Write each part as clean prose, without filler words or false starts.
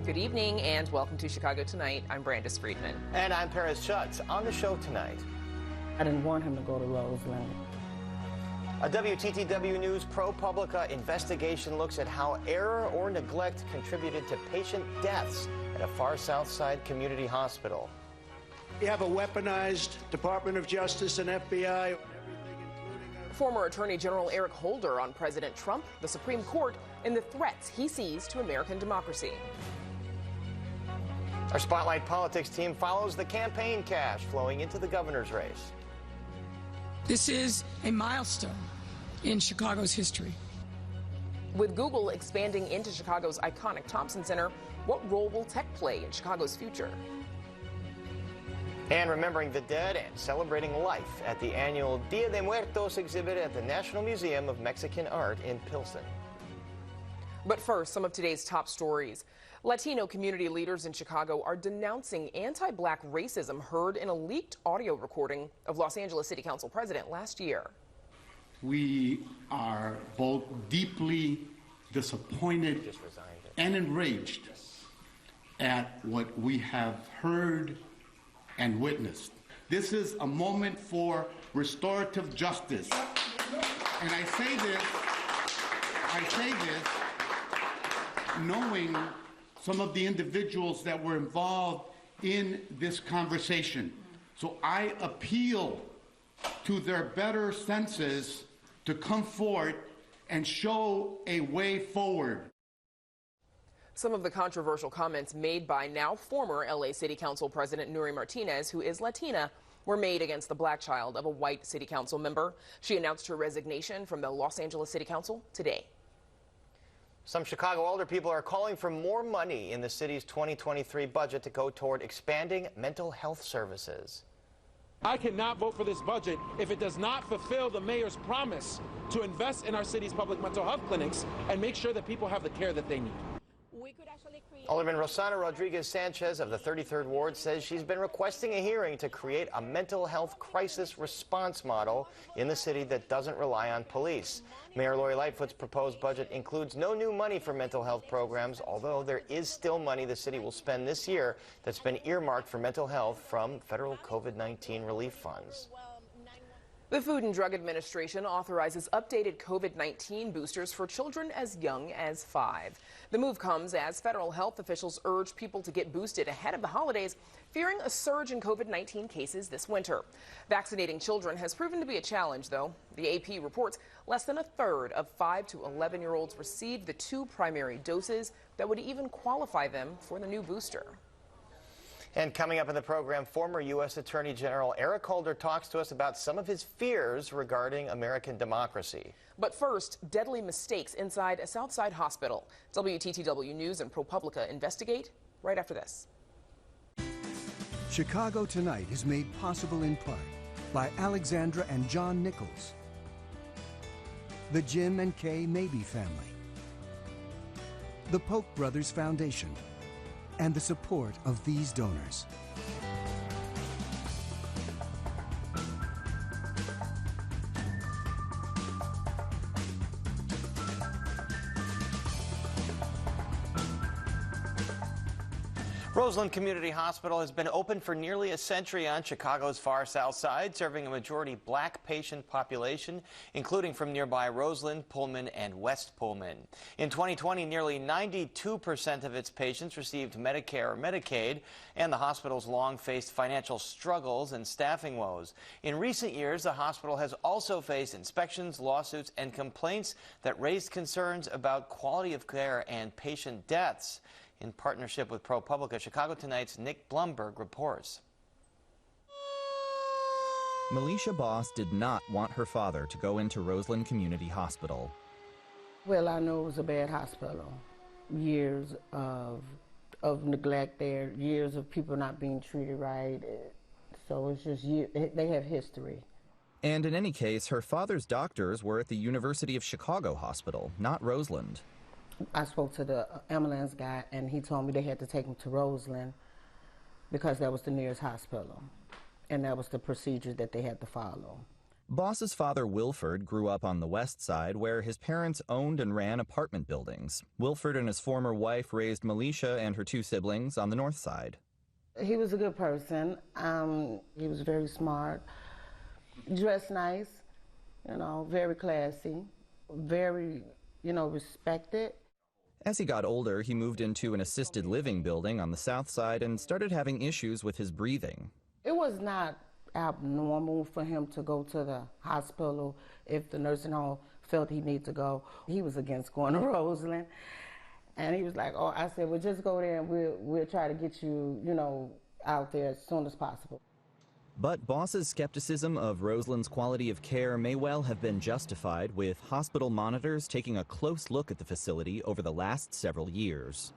Good evening and welcome to Chicago Tonight. I'm Brandis Friedman. And I'm Paris Schutz. On the show tonight, I didn't want him to go to Roseland. A WTTW News ProPublica investigation looks at how error or neglect contributed to patient deaths at a far south side community hospital. We have a weaponized Department of Justice and FBI. Former Attorney General Eric Holder on President Trump, the Supreme Court, and the threats he sees to American democracy. Our Spotlight Politics team follows the campaign cash flowing into the governor's race. This is a milestone in Chicago's history. With Google expanding into Chicago's iconic Thompson Center, what role will tech play in Chicago's future? And remembering the dead and celebrating life at the annual Dia de Muertos exhibit at the National Museum of Mexican Art in Pilsen. But first, some of today's top stories. Latino community leaders in Chicago are denouncing anti-black racism heard in a leaked audio recording of Los Angeles City Council President last year. We are both deeply disappointed and enraged at what we have heard and witnessed. This is a moment for restorative justice. And I say this knowing some of the individuals that were involved in this conversation. So I appeal to their better senses to come forward and show a way forward. Some of the controversial comments made by now former LA City Council President Nury Martinez, who is Latina, were made against the black child of a white city council member. She announced her resignation from the Los Angeles City Council today. Some Chicago older people are calling for more money in the city's 2023 budget to go toward expanding mental health services. I cannot vote for this budget if it does not fulfill the mayor's promise to invest in our city's public mental health clinics and make sure that people have the care that they need. Alderman Rosana Rodriguez-Sanchez of the 33rd Ward says she's been requesting a hearing to create a mental health crisis response model in the city that doesn't rely on police. Mayor Lori Lightfoot's proposed budget includes no new money for mental health programs, although there is still money the city will spend this year that's been earmarked for mental health from federal COVID-19 relief funds. The Food and Drug Administration authorizes updated COVID-19 boosters for children as young as 5. The move comes as federal health officials urge people to get boosted ahead of the holidays, fearing a surge in COVID-19 cases this winter. Vaccinating children has proven to be a challenge, though. The AP reports less than a third of 5 to 11-year-olds received the 2 primary doses that would even qualify them for the new booster. And coming up in the program, former U.S. Attorney General Eric Holder talks to us about some of his fears regarding American democracy. But first, deadly mistakes inside a Southside hospital. WTTW News and ProPublica investigate right after this. Chicago Tonight is made possible in part by Alexandra and John Nichols, the Jim and Kay Mabey family, the Polk Brothers Foundation, and the support of these donors. Roseland Community Hospital has been open for nearly a century on Chicago's far south side, serving a majority black patient population, including from nearby Roseland, Pullman, and West Pullman. In 2020, nearly 92% of its patients received Medicare or Medicaid, and the hospital's long faced financial struggles and staffing woes. In recent years, the hospital has also faced inspections, lawsuits, and complaints that raised concerns about quality of care and patient deaths. In partnership with ProPublica, Chicago Tonight's Nick Blumberg reports. Melisha Boss did not want her father to go into Roseland Community Hospital. Well, I know it was a bad hospital. Years of neglect there, years of people not being treated right. So it's just, they have history. And in any case, her father's doctors were at the University of Chicago Hospital, not Roseland. I spoke to the ambulance guy, and he told me they had to take him to Roseland because that was the nearest hospital, and that was the procedure that they had to follow. Boss's father, Wilford, grew up on the west side where his parents owned and ran apartment buildings. Wilford and his former wife raised Melisha and her 2 siblings on the north side. He was a good person. He was very smart, dressed nice, very classy, very, respected. As he got older, he moved into an assisted living building on the south side and started having issues with his breathing. It was not abnormal for him to go to the hospital if the nursing home felt he needed to go. He was against going to Roseland. And he was like, I said, well, just go there and we'll try to get you, out there as soon as possible. But Boss's skepticism of Roseland's quality of care may well have been justified, with hospital monitors taking a close look at the facility over the last several years.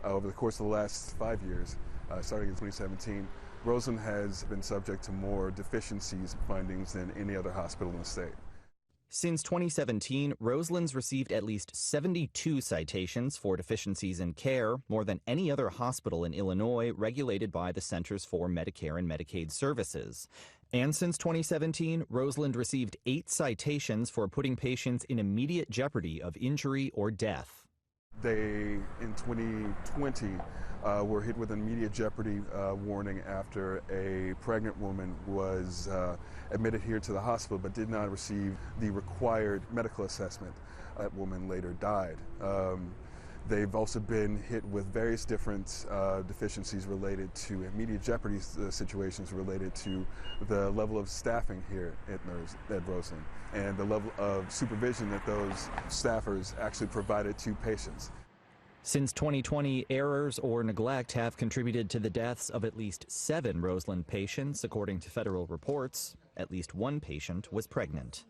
Over the course of the last 5 years, starting in 2017, Roseland has been subject to more deficiencies findings than any other hospital in the state. Since 2017, Roseland's received at least 72 citations for deficiencies in care, more than any other hospital in Illinois regulated by the Centers for Medicare and Medicaid Services. And since 2017, Roseland received 8 citations for putting patients in immediate jeopardy of injury or death. They, in 2020, were hit with an immediate jeopardy warning after a pregnant woman was admitted here to the hospital but did not receive the required medical assessment. That woman later died. They've also been hit with various different deficiencies related to immediate jeopardy situations related to the level of staffing here at Roseland and the level of supervision that those staffers actually provided to patients. Since 2020, errors or neglect have contributed to the deaths of at least 7 Roseland patients, according to federal reports. At least 1 patient was pregnant.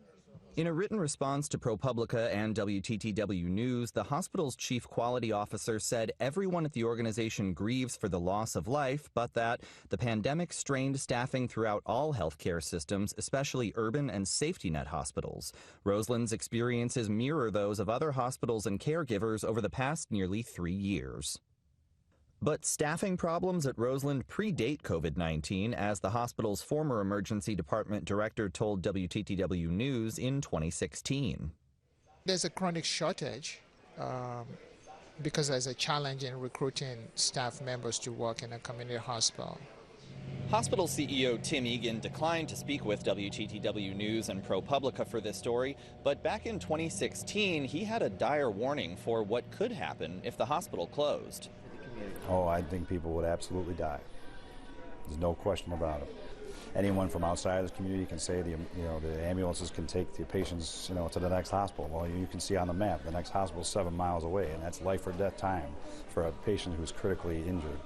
In a written response to ProPublica and WTTW News, the hospital's chief quality officer said everyone at the organization grieves for the loss of life, but that the pandemic strained staffing throughout all healthcare systems, especially urban and safety net hospitals. Roseland's experiences mirror those of other hospitals and caregivers over the past nearly 3 years. But staffing problems at Roseland predate COVID-19, as the hospital's former emergency department director told WTTW News in 2016. There's a chronic shortage because there's a challenge in recruiting staff members to work in a community hospital. Hospital CEO Tim Egan declined to speak with WTTW News and ProPublica for this story, but back in 2016, he had a dire warning for what could happen if the hospital closed. Oh, I think people would absolutely die. There's no question about it. Anyone from outside this community can say the ambulances can take the patients to the next hospital. Well, you can see on the map the next hospital is 7 miles away, and that's life or death time for a patient who's critically injured.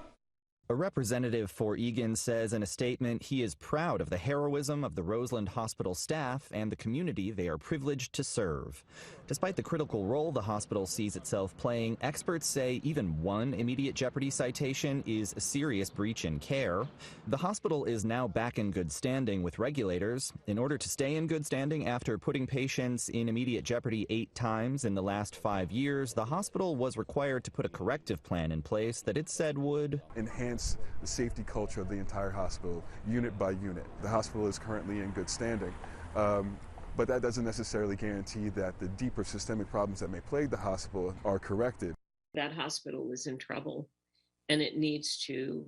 A representative for Egan says in a statement he is proud of the heroism of the Roseland Hospital staff and the community they are privileged to serve. Despite the critical role the hospital sees itself playing, experts say even 1 immediate jeopardy citation is a serious breach in care. The hospital is now back in good standing with regulators. In order to stay in good standing after putting patients in immediate jeopardy 8 times in the last 5 years, the hospital was required to put a corrective plan in place that it said would enhance the safety culture of the entire hospital, unit by unit. The hospital is currently in good standing, but that doesn't necessarily guarantee that the deeper systemic problems that may plague the hospital are corrected. That hospital is in trouble, and it needs to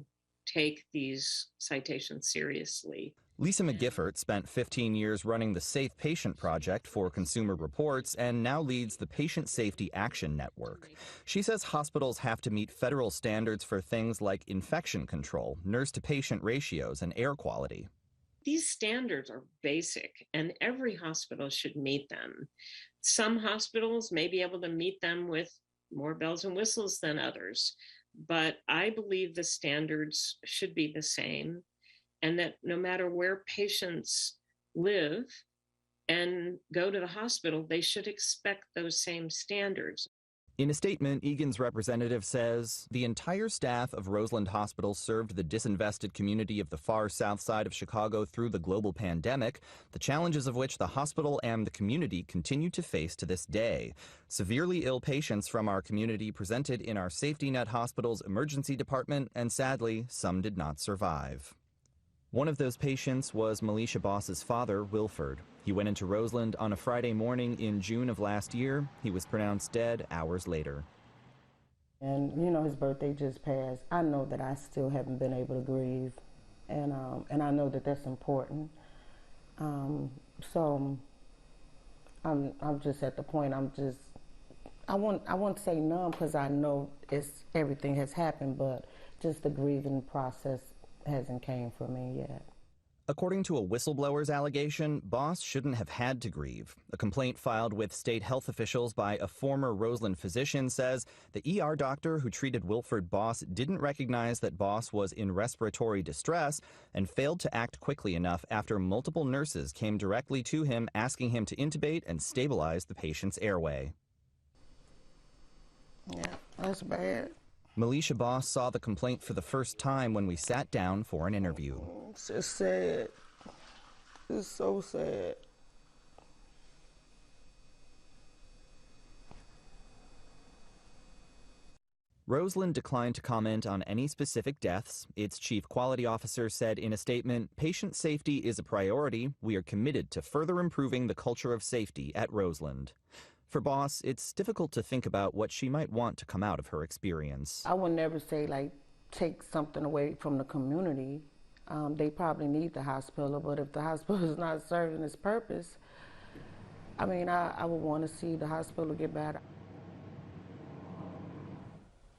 take these citations seriously. Lisa McGiffert spent 15 years running the Safe Patient Project for Consumer Reports and now leads the Patient Safety Action Network. She says hospitals have to meet federal standards for things like infection control, nurse-to-patient ratios, and air quality. These standards are basic, and every hospital should meet them. Some hospitals may be able to meet them with more bells and whistles than others, but I believe the standards should be the same, and that no matter where patients live and go to the hospital, they should expect those same standards. In a statement, Egan's representative says the entire staff of Roseland Hospital served the disinvested community of the far south side of Chicago through the global pandemic, the challenges of which the hospital and the community continue to face to this day. Severely ill patients from our community presented in our safety net hospital's emergency department, and sadly, some did not survive. One of those patients was Melisha Boss's father, Wilford. He went into Roseland on a Friday morning in June of last year. He was pronounced dead hours later. And, you know, his birthday just passed. I know that I still haven't been able to grieve, and I know that that's important. So I'm just at the point, I won't say numb because I know everything has happened, but just the grieving process hasn't came for me yet. According to a whistleblower's allegation, Boss shouldn't have had to grieve. A complaint filed with state health officials by a former Roseland physician says the ER doctor who treated Wilford Boss didn't recognize that Boss was in respiratory distress and failed to act quickly enough after multiple nurses came directly to him asking him to intubate and stabilize the patient's airway. Yeah, that's bad. Melisha Boss saw the complaint for the first time when we sat down for an interview. It's just sad. It's so sad. Roseland declined to comment on any specific deaths. Its chief quality officer said in a statement, "Patient safety is a priority. We are committed to further improving the culture of safety at Roseland." For Boss, it's difficult to think about what she might want to come out of her experience. I would never say, like, take something away from the community. They probably need the hospital, but if the hospital is not serving its purpose, I mean, I would want to see the hospital get better.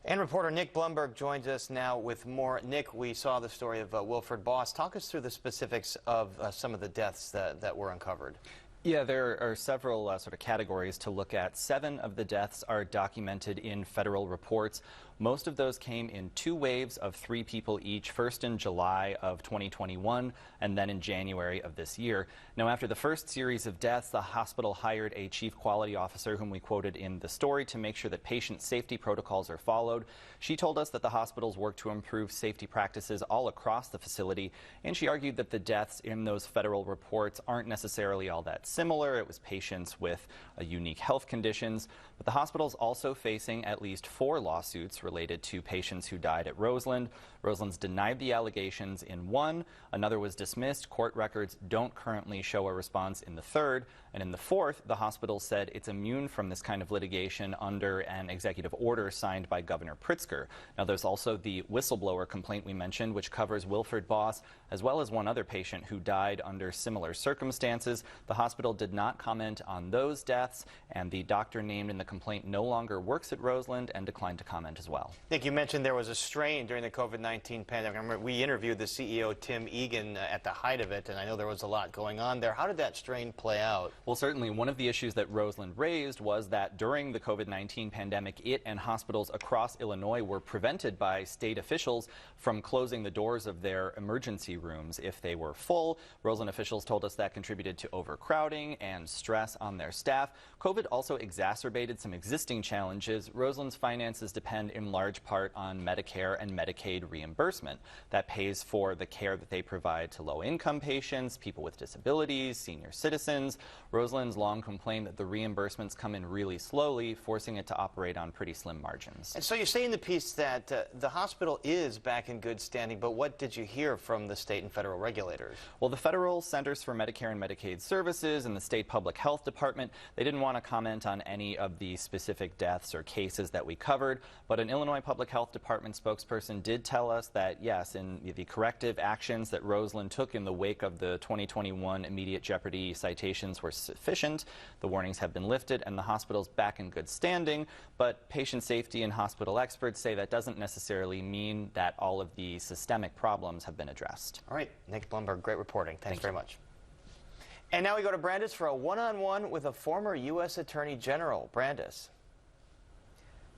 And reporter Nick Blumberg joins us now with more. Nick, we saw the story of Wilford Boss. Talk us through the specifics of some of the deaths that were uncovered. Yeah, there are several sort of categories to look at. 7 of the deaths are documented in federal reports. Most of those came in 2 waves of 3 people each, first in July of 2021 and then in January of this year. Now, after the first series of deaths, the hospital hired a chief quality officer whom we quoted in the story to make sure that patient safety protocols are followed. She told us that the hospitals work to improve safety practices all across the facility, and she argued that the deaths in those federal reports aren't necessarily all that similar. It was patients with unique health conditions, but the hospital's also facing at least 4 lawsuits related to patients who died at Roseland. Roseland's denied the allegations in 1. Another was dismissed. Court records don't currently show a response in the 3rd. And in the 4th, the hospital said it's immune from this kind of litigation under an executive order signed by Governor Pritzker. Now, there's also the whistleblower complaint we mentioned, which covers Wilford Boss, as well as one other patient who died under similar circumstances. The hospital did not comment on those deaths, and the doctor named in the complaint no longer works at Roseland and declined to comment as well. Nick, you mentioned there was a strain during the COVID-19 pandemic. I remember we interviewed the CEO, Tim Egan, at the height of it, and I know there was a lot going on there. How did that strain play out? Well, certainly one of the issues that Roseland raised was that during the COVID-19 pandemic, it and hospitals across Illinois were prevented by state officials from closing the doors of their emergency rooms if they were full. Roseland officials told us that contributed to overcrowding and stress on their staff. COVID also exacerbated some existing challenges. Roseland's finances depend in large part on Medicare and Medicaid reimbursement. That pays for the care that they provide to low-income patients, people with disabilities, senior citizens. Roseland's long complained that the reimbursements come in really slowly, forcing it to operate on pretty slim margins. And so you say in the piece that the hospital is back in good standing, but what did you hear from the state and federal regulators? Well, the Federal Centers for Medicare and Medicaid Services and the State Public Health Department, they didn't want to comment on any of the specific deaths or cases that we covered, but an Illinois Public Health Department spokesperson did tell us that, yes, in the corrective actions that Roseland took in the wake of the 2021 immediate jeopardy citations were sufficient. The warnings have been lifted and the hospital's back in good standing, but patient safety and hospital experts say that doesn't necessarily mean that all of the systemic problems have been addressed. All right, Nick Blumberg, great reporting. Thanks very much. And now we go to Brandis for a one-on-one with a former U.S. Attorney General. Brandis.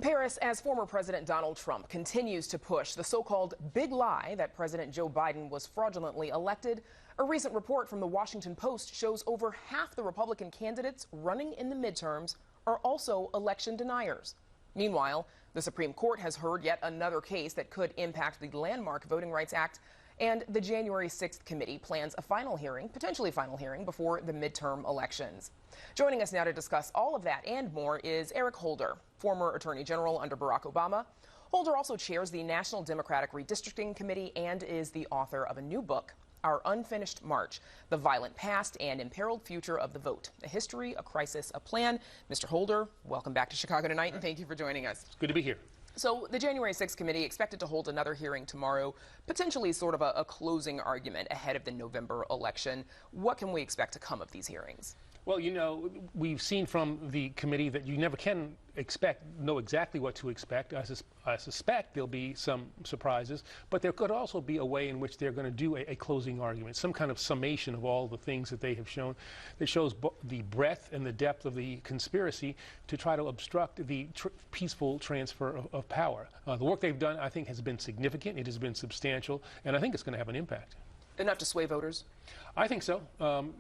Paris, as former President Donald Trump continues to push the so-called big lie that President Joe Biden was fraudulently elected, a recent report from the Washington Post shows over half the Republican candidates running in the midterms are also election deniers. Meanwhile, the Supreme Court has heard yet another case that could impact the landmark Voting Rights Act, and the January 6th committee plans a final hearing, potentially final hearing, before the midterm elections. Joining us now to discuss all of that and more is Eric Holder, former Attorney General under Barack Obama. Holder also chairs the National Democratic Redistricting Committee and is the author of a new book, Our Unfinished March, the Violent Past and Imperiled Future of the Vote, a History, a Crisis, a Plan. Mr. Holder, welcome back to Chicago Tonight, and thank you for joining us. It's good to be here. So the January 6th committee expected to hold another hearing tomorrow, potentially sort of a closing argument ahead of the November election. What can we expect to come of these hearings? Well, you know, we've seen from the committee that you never can know exactly what to expect. I suspect there'll be some surprises, but there could also be a way in which they're going to do a closing argument, some kind of summation of all the things that they have shown that shows the breadth and the depth of the conspiracy to try to obstruct the peaceful transfer of power. The work they've done, I think, has been significant. It has been substantial, and I think it's going to have an impact. Enough to sway voters? I think so.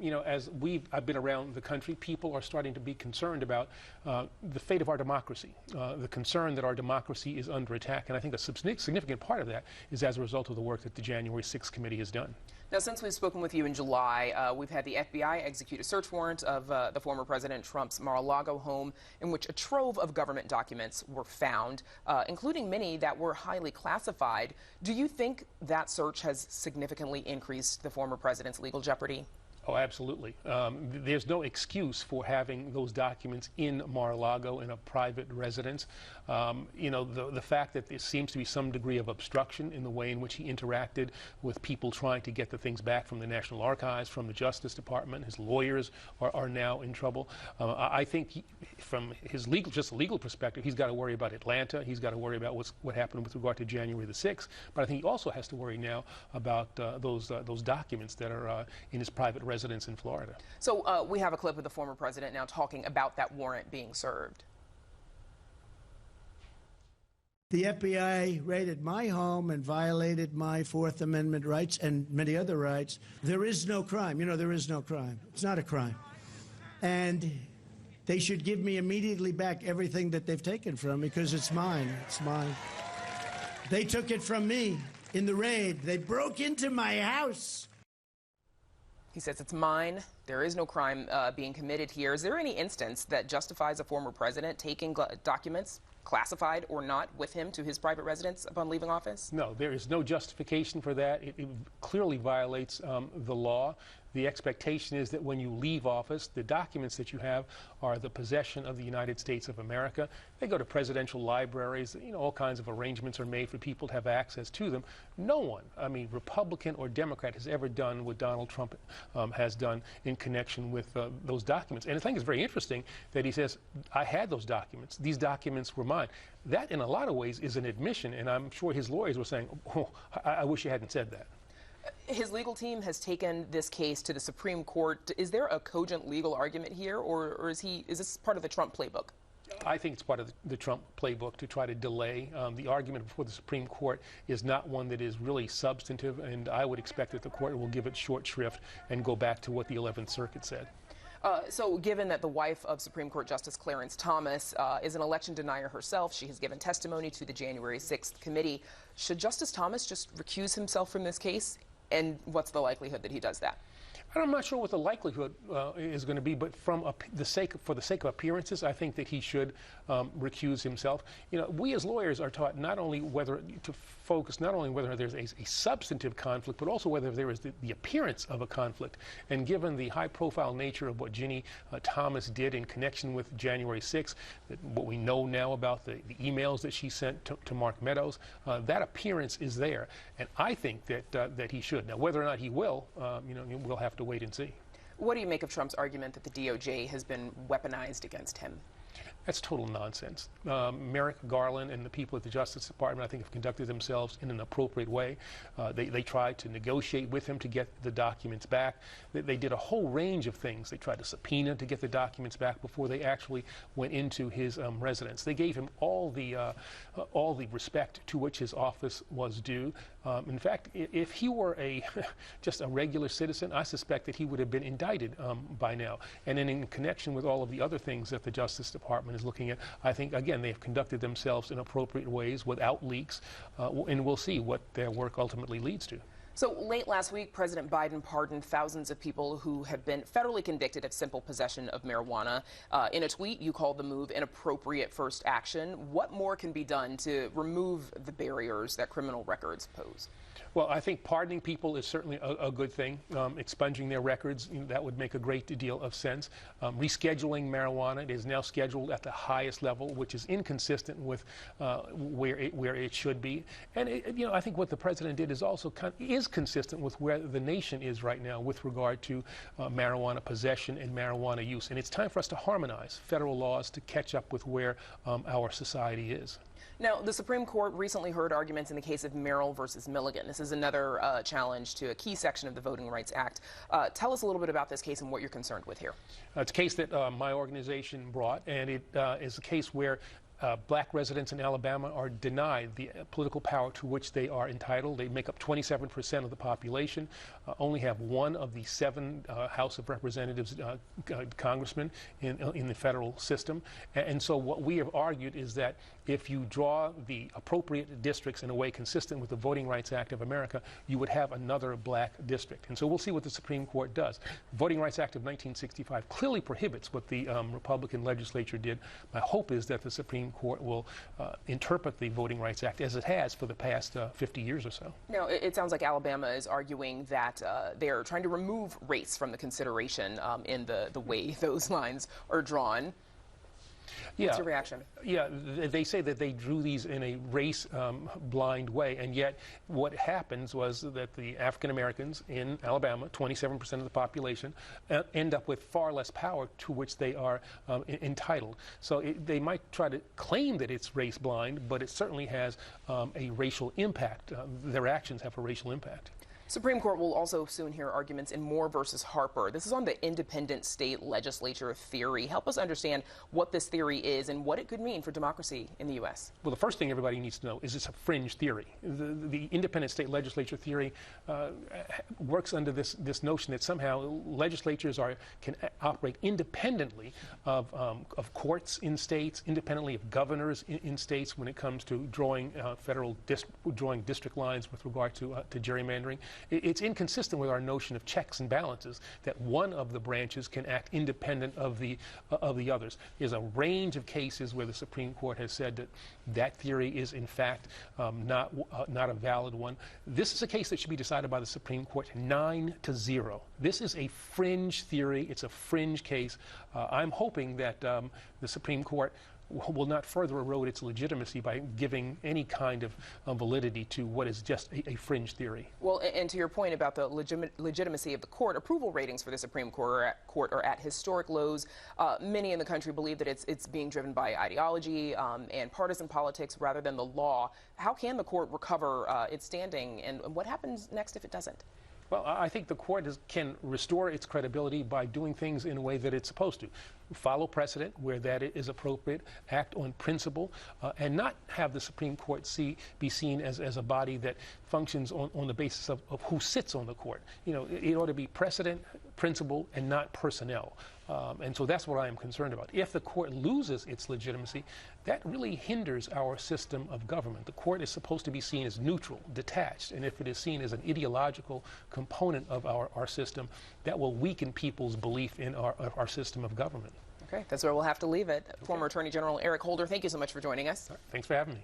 You know, as I've been around the country, people are starting to be concerned about the fate of our democracy, the concern that our democracy is under attack. And I think a significant part of that is as a result of the work that the January 6th committee has done. Now, since we've spoken with you in July, we've had the FBI execute a search warrant of the former President Trump's Mar-a-Lago home, in which a trove of government documents were found, including many that were highly classified. Do you think that search has significantly increased the former president's legal jeopardy? Oh, absolutely. There's no excuse for having those documents in Mar-a-Lago in a private residence. You know, the fact that there seems to be some degree of obstruction in the way in which he interacted with people trying to get the things back from the National Archives, from the Justice Department. His lawyers are now in trouble. I think from his legal perspective, he's got to worry about Atlanta. He's got to worry about what happened with regard to January the 6th. But I think he also has to worry now about those documents that are in his private residence in Florida. So we have a clip of the former president now talking about that warrant being served. The FBI raided my home and violated my Fourth Amendment rights and many other rights. There is no crime. You know, there is no crime. It's not a crime. And they should give me immediately back everything that they've taken from me, because it's mine. It's mine. They took it from me in the raid. They broke into my house. He says it's mine. There is no crime being committed here. Is there any instance that justifies a former president taking documents, classified or not, with him to his private residence upon leaving office? No, there is no justification for that. It clearly violates the law. The expectation is that when you leave office, the documents that you have are the possession of the United States of America. They go to presidential libraries. You know, all kinds of arrangements are made for people to have access to them. No one, I mean, Republican or Democrat, has ever done what Donald Trump has done in connection with those documents. And I think it's very interesting that he says, I had those documents. These documents were mine. That, in a lot of ways, is an admission, and I'm sure his lawyers were saying, oh, I wish you hadn't said that. His legal team has taken this case to the Supreme Court. Is there a cogent legal argument here, or is this part of the Trump playbook? I think it's part of the Trump playbook to try to delay. The argument before the Supreme Court is not one that is really substantive, and I would expect that the court will give it short shrift and go back to what the 11th Circuit said. So given that the wife of Supreme Court Justice Clarence Thomas is an election denier herself, she has given testimony to the January 6th committee, should Justice Thomas just recuse himself from this case? And what's the likelihood that he does that? I'm not sure what the likelihood is going to be, but for the sake of appearances, I think that he should recuse himself. You know, we as lawyers are taught not only whether there's a substantive conflict, but also whether there is the appearance of a conflict. And given the high-profile nature of what Ginny Thomas did in connection with January 6th, what we know now about the emails that she sent to Mark Meadows, that appearance is there, and I think that he should. Now, whether or not he will, you know, we'll have to wait and see. What do you make of Trump's argument that the DOJ has been weaponized against him? That's total nonsense. Merrick Garland and the people at the Justice Department, I think, have conducted themselves in an appropriate way. They tried to negotiate with him to get the documents back. They did a whole range of things. They tried to subpoena to get the documents back before they actually went into his residence. They gave him all the respect to which his office was due. In fact, if he were just a regular citizen, I suspect that he would have been indicted by now. And then in connection with all of the other things that the Justice Department is looking at, I think, again, they have conducted themselves in appropriate ways without leaks, and we'll see what their work ultimately leads to. So late last week, President Biden pardoned thousands of people who have been federally convicted of simple possession of marijuana. In a tweet, you called the move an appropriate first action. What more can be done to remove the barriers that criminal records pose? Well, I think pardoning people is certainly a good thing. Expunging their records, that would make a great deal of sense. Rescheduling marijuana, it is now scheduled at the highest level, which is inconsistent with where it should be. And I think what the president did is also consistent with where the nation is right now with regard to marijuana possession and marijuana use. And it's time for us to harmonize federal laws to catch up with where our society is. Now, the Supreme Court recently heard arguments in the case of Merrill versus Milligan. This is another challenge to a key section of the Voting Rights Act. Tell us a little bit about this case and what you're concerned with here. It's a case that my organization brought, and it is a case where black residents in Alabama are denied the political power to which they are entitled. They make up 27% of the population, only have one of the 7 House of Representatives congressmen in the federal system. And so what we have argued is that if you draw the appropriate districts in a way consistent with the Voting Rights Act of America, you would have another black district. And so we'll see what the Supreme Court does. The Voting Rights Act of 1965 clearly prohibits what the Republican legislature did. My hope is that the Supreme Court will interpret the Voting Rights Act as it has for the past 50 years or so. Now, it sounds like Alabama is arguing that they're trying to remove race from the consideration in the way those lines are drawn. What's your reaction? Yeah, they say that they drew these in a race-blind way, and yet what happens was that the African Americans in Alabama, 27% of the population, end up with far less power to which they are entitled. So they might try to claim that it's race-blind, but it certainly has a racial impact. Their actions have a racial impact. Supreme Court will also soon hear arguments in Moore versus Harper. This is on the independent state legislature theory. Help us understand what this theory is and what it could mean for democracy in the U.S. Well, the first thing everybody needs to know is it's a fringe theory. The independent state legislature theory works under this notion that somehow legislatures can operate independently of courts in states, independently of governors in states when it comes to drawing drawing district lines with regard to gerrymandering. It's inconsistent with our notion of checks and balances, that one of the branches can act independent of the others. There's a range of cases where the Supreme Court has said that theory is in fact not a valid one. This is a case that should be decided by the Supreme Court 9-0. This is a fringe theory. It's a fringe case. I'm hoping that the Supreme Court will not further erode its legitimacy by giving any kind of validity to what is just a fringe theory. Well, and to your point about the legitimacy of the court, approval ratings for the Supreme Court are at historic lows. Many in the country believe that it's being driven by ideology and partisan politics rather than the law. How can the court recover its standing, and what happens next if it doesn't? Well, I think the court can restore its credibility by doing things in a way that it's supposed to. Follow precedent where that is appropriate, act on principle, and not have the Supreme Court be seen as a body that functions on the basis of who sits on the court. It ought to be precedent, principle, and not personnel. And so that's what I am concerned about. If the court loses its legitimacy, that really hinders our system of government. The court is supposed to be seen as neutral, detached, and if it is seen as an ideological component of our system, that will weaken people's belief in our system of government. Okay, that's where we'll have to leave it. Okay. Former Attorney General Eric Holder, thank you so much for joining us. Thanks for having me.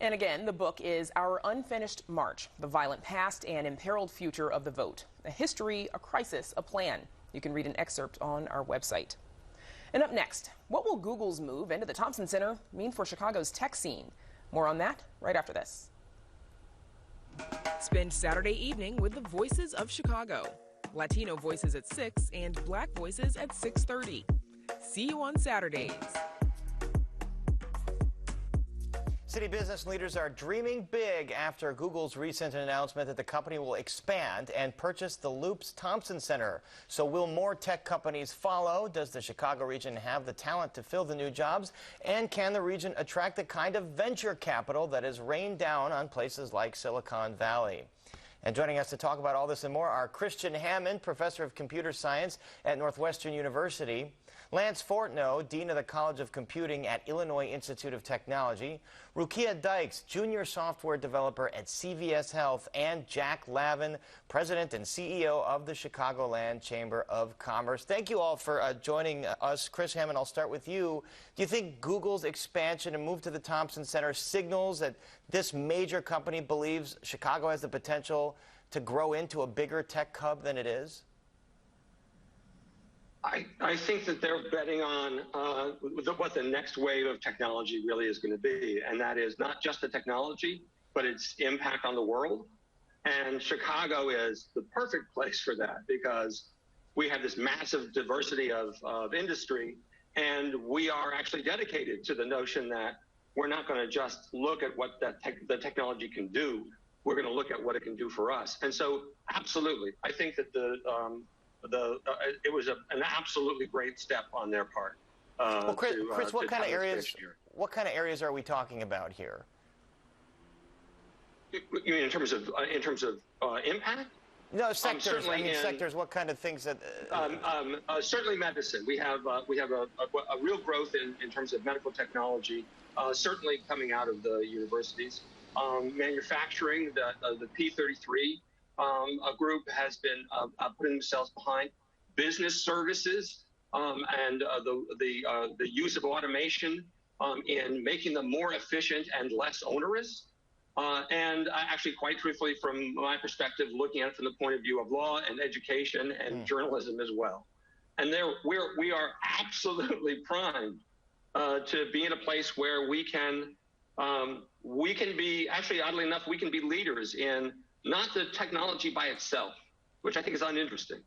And again, the book is Our Unfinished March, The Violent Past and Imperiled Future of the Vote. A History, a Crisis, a Plan. You can read an excerpt on our website. And up next, what will Google's move into the Thompson Center mean for Chicago's tech scene? More on that right after this. Spend Saturday evening with the Voices of Chicago. Latino voices at 6 and Black voices at 6:30. See you on Saturdays. City business leaders are dreaming big after Google's recent announcement that the company will expand and purchase the Loop's Thompson Center. So will more tech companies follow? Does the Chicago region have the talent to fill the new jobs? And can the region attract the kind of venture capital that has rained down on places like Silicon Valley? And joining us to talk about all this and more are Christian Hammond, professor of computer science at Northwestern University, Lance Fortneau, dean of the College of Computing at Illinois Institute of Technology, Rukia Dykes, junior software developer at CVS Health, and Jack Lavin, president and CEO of the Chicagoland Chamber of Commerce. Thank you all for joining us. Chris Hammond, I'll start with you. Do you think Google's expansion and move to the Thompson Center signals that this major company believes Chicago has the potential to grow into a bigger tech hub than it is? I think that they're betting on what the next wave of technology really is going to be, and that is not just the technology, but its impact on the world. And Chicago is the perfect place for that because we have this massive diversity of industry, and we are actually dedicated to the notion that we're not going to just look at what the technology can do. We're going to look at what it can do for us. And so, absolutely, I think that it was an absolutely great step on their part. Well, Chris, what kind of areas are we talking about here? You mean in terms of impact? No, sectors. Sectors. What kind of things that? Certainly medicine. We have a real growth in terms of medical technology. Certainly coming out of the universities. Manufacturing. The P33. A group has been putting themselves behind business services and the use of automation in making them more efficient and less onerous. And actually, quite truthfully, from my perspective, looking at it from the point of view of law and education and journalism as well. And we are absolutely primed to be in a place where we can be, actually, oddly enough, we can be leaders in not the technology by itself, which I think is uninteresting,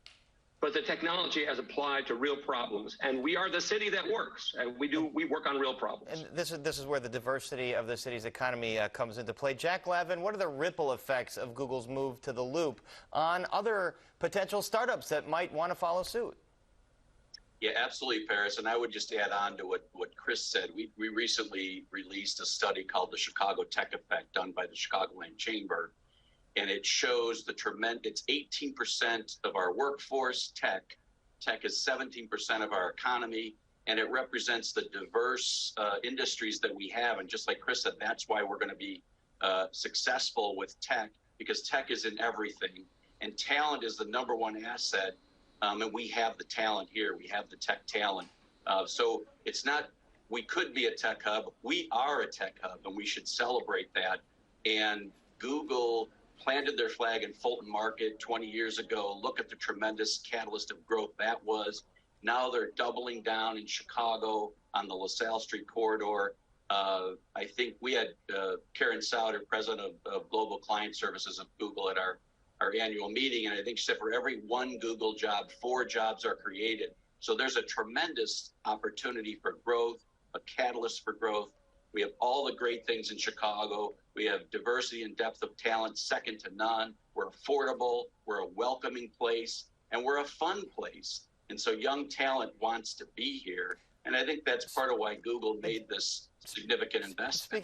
but the technology as applied to real problems. And we are the city that works, and we work on real problems. And this is where the diversity of the city's economy comes into play. Jack Lavin, what are the ripple effects of Google's move to the Loop on other potential startups that might want to follow suit? Yeah, absolutely, Paris. And I would just add on to what Chris said. We recently released a study called the Chicago Tech Effect done by the Chicagoland Chamber. And it shows it's 18% of our workforce, tech. Tech is 17% of our economy, and it represents the diverse industries that we have. And just like Chris said, that's why we're going to be successful with tech, because tech is in everything. And talent is the number one asset. And we have the talent here. We have the tech talent. So it's not, we could be a tech hub. We are a tech hub, and we should celebrate that. And Google planted their flag in Fulton Market 20 years ago. Look at the tremendous catalyst of growth that was. Now they're doubling down in Chicago on the LaSalle Street corridor. I think we had Karen Souder, president of Global Client Services of Google, at our annual meeting. And I think she said for every one Google job, 4 jobs are created. So there's a tremendous opportunity for growth, a catalyst for growth. We have all the great things in Chicago. We have diversity and depth of talent second to none. We're affordable. We're a welcoming place, and we're a fun place. And so young talent wants to be here. And I think that's part of why Google made this significant investment.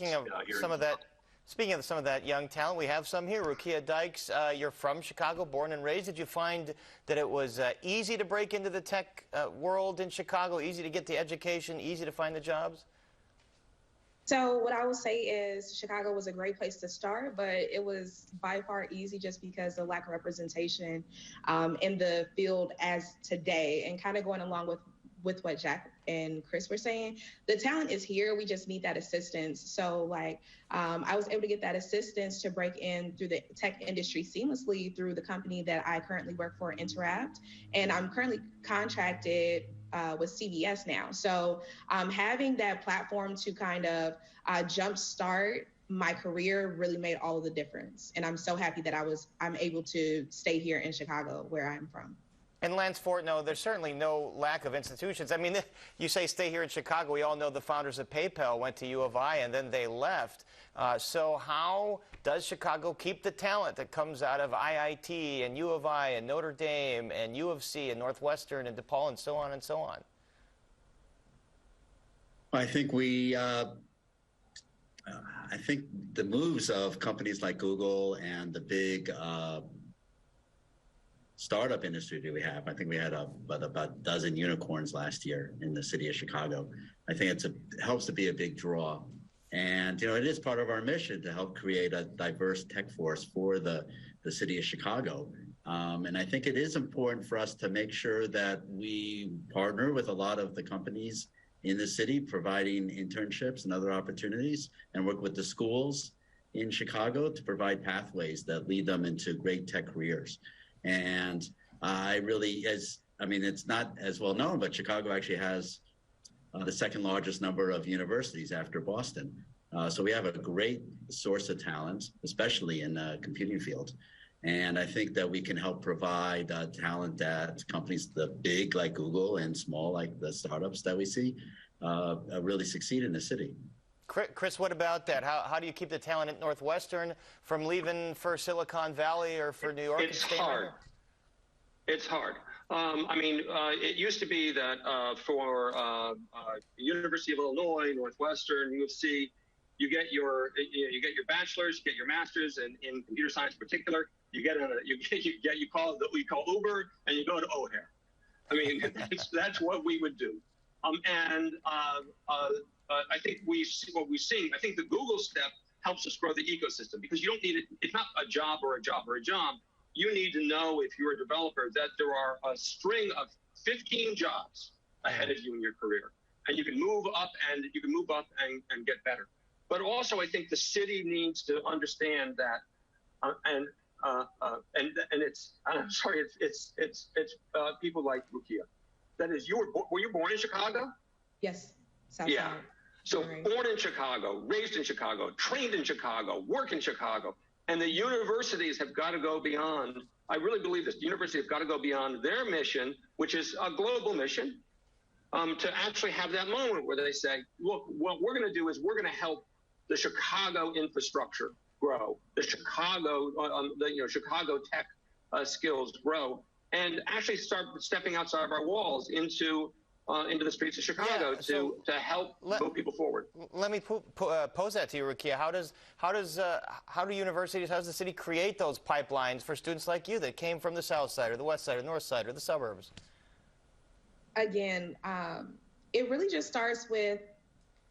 Speaking of some of that young talent, we have some here. Rukia Dykes, you're from Chicago, born and raised. Did you find that it was easy to break into the tech world in Chicago, easy to get the education, easy to find the jobs? So what I would say is Chicago was a great place to start, but it was by far easy just because of lack of representation in the field as today. And kind of going along with what Jack and Chris were saying, the talent is here. We just need that assistance. So I was able to get that assistance to break in through the tech industry seamlessly through the company that I currently work for, Interact. And I'm currently contracted with CVS now. So having that platform to kind of jumpstart my career really made all of the difference. And I'm so happy that I'm able to stay here in Chicago, where I'm from. And Lance Fortneau, there's certainly no lack of institutions. I mean, you say stay here in Chicago. We all know the founders of PayPal went to U of I and then they left. So how does Chicago keep the talent that comes out of IIT and U of I and Notre Dame and U of C and Northwestern and DePaul and so on and so on? I think we I think the moves of companies like Google and the big startup industry that we have, I think we had about a dozen unicorns last year in the city of Chicago. I think it helps to be a big draw. And, it is part of our mission to help create a diverse tech force for the city of Chicago. And I think it is important for us to make sure that we partner with a lot of the companies in the city, providing internships and other opportunities, and work with the schools in Chicago to provide pathways that lead them into great tech careers. And it's not as well known, but Chicago actually has the second largest number of universities after Boston. So we have a great source of talent, especially in the computing field. And I think that we can help provide talent at companies, the big like Google and small like the startups that we see, really succeed in the city. Chris, what about that? How do you keep the talent at Northwestern from leaving for Silicon Valley or for New York? It's hard. It's hard. It used to be that for University of Illinois, Northwestern, U of C, you get your bachelor's, you get your master's in computer science in particular. You call Uber and you go to O'Hare. That's what we would do. I think I think the Google step helps us grow the ecosystem, because you don't need it. It's not a job or a job or a job. You need to know, if you're a developer, that there are a string of 15 jobs ahead of you in your career, and you can move up and and get better. But also, I think the city needs to understand that, it's people like Rukia. That is, were you born in Chicago? Yes. Yeah. So born in Chicago, raised in Chicago, trained in Chicago, work in Chicago. And the universities have got to go beyond, I really believe this, the universities have got to go beyond their mission, which is a global mission, to actually have that moment where they say, look, what we're going to do is we're going to help the Chicago infrastructure grow, the Chicago, Chicago tech skills grow, and actually start stepping outside of our walls into the streets of Chicago to help move people forward. Let me pose that to you, Rukia. How do universities, how does the city create those pipelines for students like you that came from the South Side or the West Side or the North Side or the suburbs? Again, it really just starts with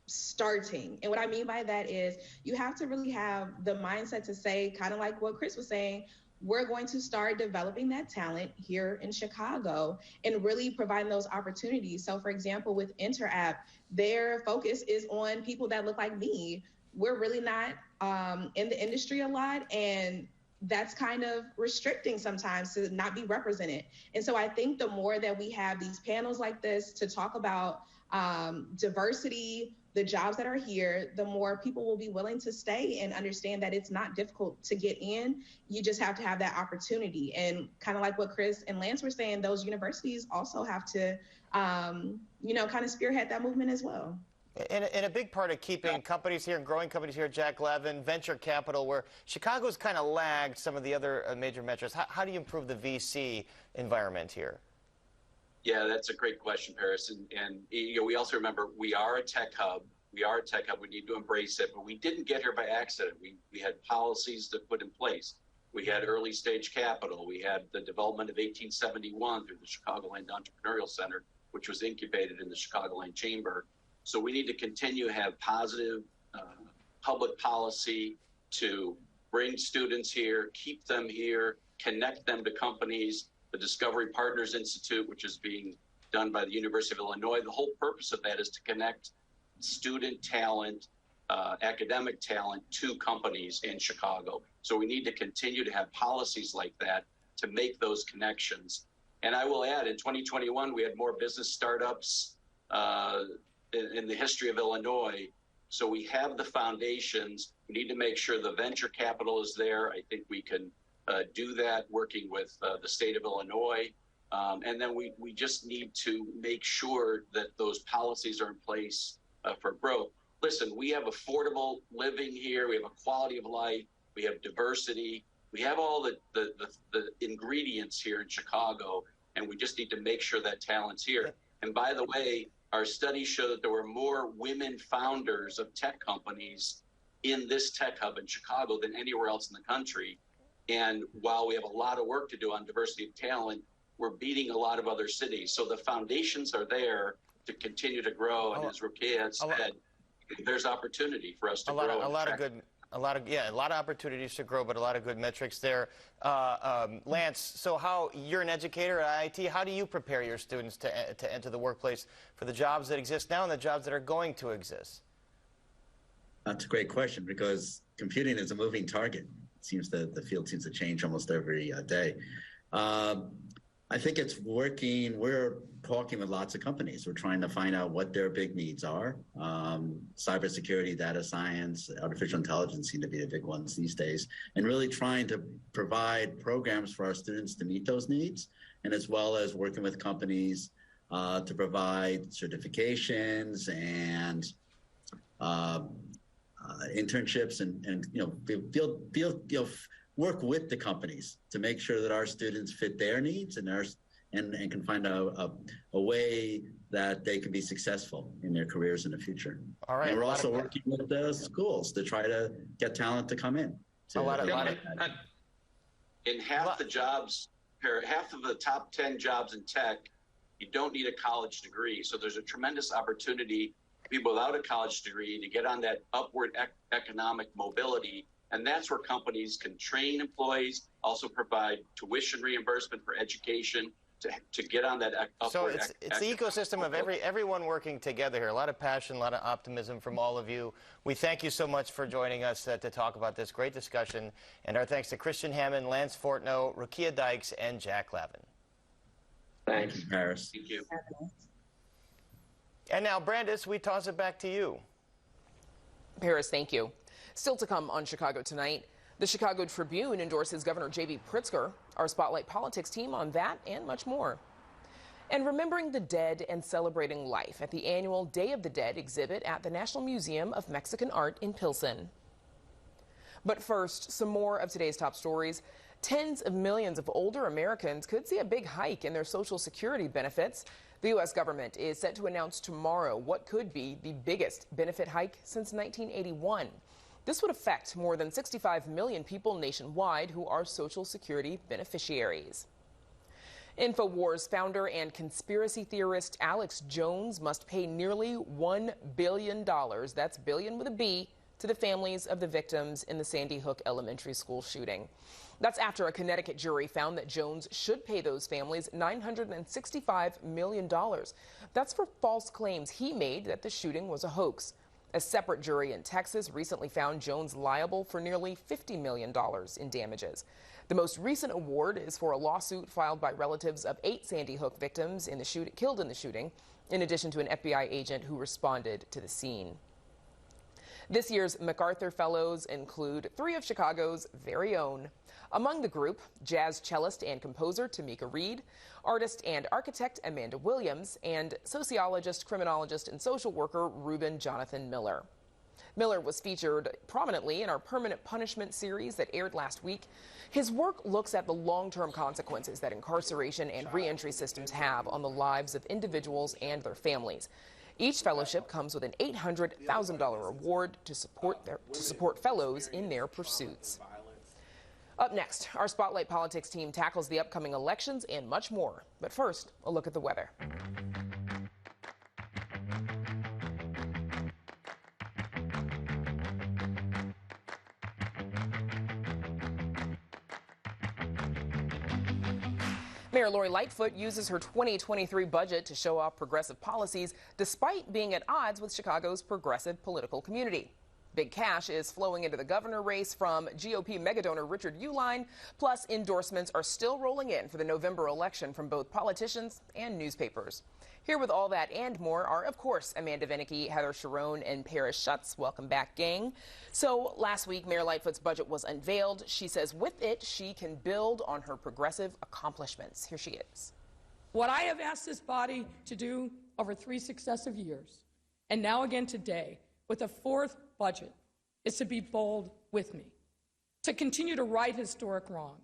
starting. And what I mean by that is you have to really have the mindset to say, kind of like what Chris was saying, we're going to start developing that talent here in Chicago and really providing those opportunities. So for example, with InterApp, their focus is on people that look like me. We're really not in the industry a lot, and that's kind of restricting sometimes to not be represented. And so I think the more that we have these panels like this to talk about diversity, the jobs that are here, the more people will be willing to stay and understand that it's not difficult to get in. You just have to have that opportunity. And kind of like what Chris and Lance were saying, those universities also have to, kind of spearhead that movement as well. And a big part of keeping companies here and growing companies here, Jack Levin, venture capital, where Chicago's kind of lagged some of the other major metros. How do you improve the VC environment here? Yeah, that's a great question, Paris. And we also remember we are a tech hub. We are a tech hub. We need to embrace it. But we didn't get here by accident. We had policies to put in place. We had early stage capital. We had the development of 1871 through the Chicagoland Entrepreneurial Center, which was incubated in the Chicagoland Chamber. So we need to continue to have positive public policy to bring students here, keep them here, connect them to companies. The Discovery Partners Institute, which is being done by the University of Illinois. The whole purpose of that is to connect student talent, academic talent to companies in Chicago. So we need to continue to have policies like that to make those connections. And I will add, in 2021, we had more business startups in the history of Illinois. So we have the foundations. We need to make sure the venture capital is there. I think we can do that working with the state of Illinois. And then we just need to make sure that those policies are in place for growth. Listen, we have affordable living here. We have a quality of life. We have diversity. We have all the ingredients here in Chicago, and we just need to make sure that talent's here. And by the way, our studies show that there were more women founders of tech companies in this tech hub in Chicago than anywhere else in the country. And while we have a lot of work to do on diversity of talent, we're beating a lot of other cities. So the foundations are there to continue to grow. And as Rukia said, there's opportunity for us to grow. A lot of opportunities to grow, but a lot of good metrics there. Lance, so you're an educator at IIT. How do you prepare your students to enter the workplace for the jobs that exist now and the jobs that are going to exist? That's a great question, because computing is a moving target. It seems that the field seems to change almost every day. I think it's working. We're talking with lots of companies. We're trying to find out what their big needs are. Cybersecurity, data science, artificial intelligence seem to be the big ones these days, and really trying to provide programs for our students to meet those needs, and as well as working with companies to provide certifications and internships and work with the companies to make sure that our students fit their needs and can find a way that they can be successful in their careers in the future. All right. And we're also working with the schools to try to get talent to come in. In half the jobs, half of the top 10 jobs in tech, you don't need a college degree. So there's a tremendous opportunity for people without a college degree to get on that upward economic mobility. And that's where companies can train employees, also provide tuition reimbursement for education to get on that upward. So it's the ecosystem of everyone working together here. A lot of passion, a lot of optimism from all of you. We thank you so much for joining us to talk about this great discussion. And our thanks to Christian Hammond, Lance Fortno, Rukia Dykes, and Jack Lavin. Thank you, Paris. Thank you. And now, Brandis, we toss it back to you. Paris, thank you. Still to come on Chicago Tonight, the Chicago Tribune endorses Governor J.B. Pritzker, our Spotlight Politics team on that and much more. And remembering the dead and celebrating life at the annual Day of the Dead exhibit at the National Museum of Mexican Art in Pilsen. But first, some more of today's top stories. Tens of millions of older Americans could see a big hike in their Social Security benefits. The U.S. government is set to announce tomorrow what could be the biggest benefit hike since 1981. This would affect more than 65 million people nationwide who are Social Security beneficiaries. InfoWars founder and conspiracy theorist Alex Jones must pay nearly $1 billion, that's billion with a B, to the families of the victims in the Sandy Hook Elementary School shooting. That's after a Connecticut jury found that Jones should pay those families $965 million. That's for false claims he made that the shooting was a hoax. A separate jury in Texas recently found Jones liable for nearly $50 million in damages. The most recent award is for a lawsuit filed by relatives of 8 Sandy Hook victims killed in the shooting, in addition to an FBI agent who responded to the scene. This year's MacArthur Fellows include 3 of Chicago's very own. Among the group, jazz cellist and composer Tamika Reed, artist and architect Amanda Williams, and sociologist, criminologist, and social worker Reuben Jonathan Miller. Miller was featured prominently in our Permanent Punishment series that aired last week. His work looks at the long-term consequences that incarceration and reentry systems have on the lives of individuals and their families. Each fellowship comes with an $800,000 award to support fellows in their pursuits. Up next, our Spotlight Politics team tackles the upcoming elections and much more. But first, a look at the weather. Mayor Lori Lightfoot uses her 2023 budget to show off progressive policies despite being at odds with Chicago's progressive political community. Big cash is flowing into the governor race from GOP megadonor Richard Uihlein, plus endorsements are still rolling in for the November election from both politicians and newspapers. Here with all that and more are, of course, Amanda Vinicky, Heather Sharon, and Paris Schutz. Welcome back, gang. So last week, Mayor Lightfoot's budget was unveiled. She says with it, she can build on her progressive accomplishments. Here she is. What I have asked this body to do over 3 successive years, and now again today, with a 4th budget, is to be bold with me, to continue to right historic wrongs,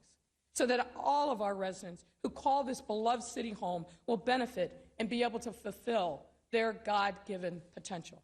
so that all of our residents who call this beloved city home will benefit and be able to fulfill their God-given potential.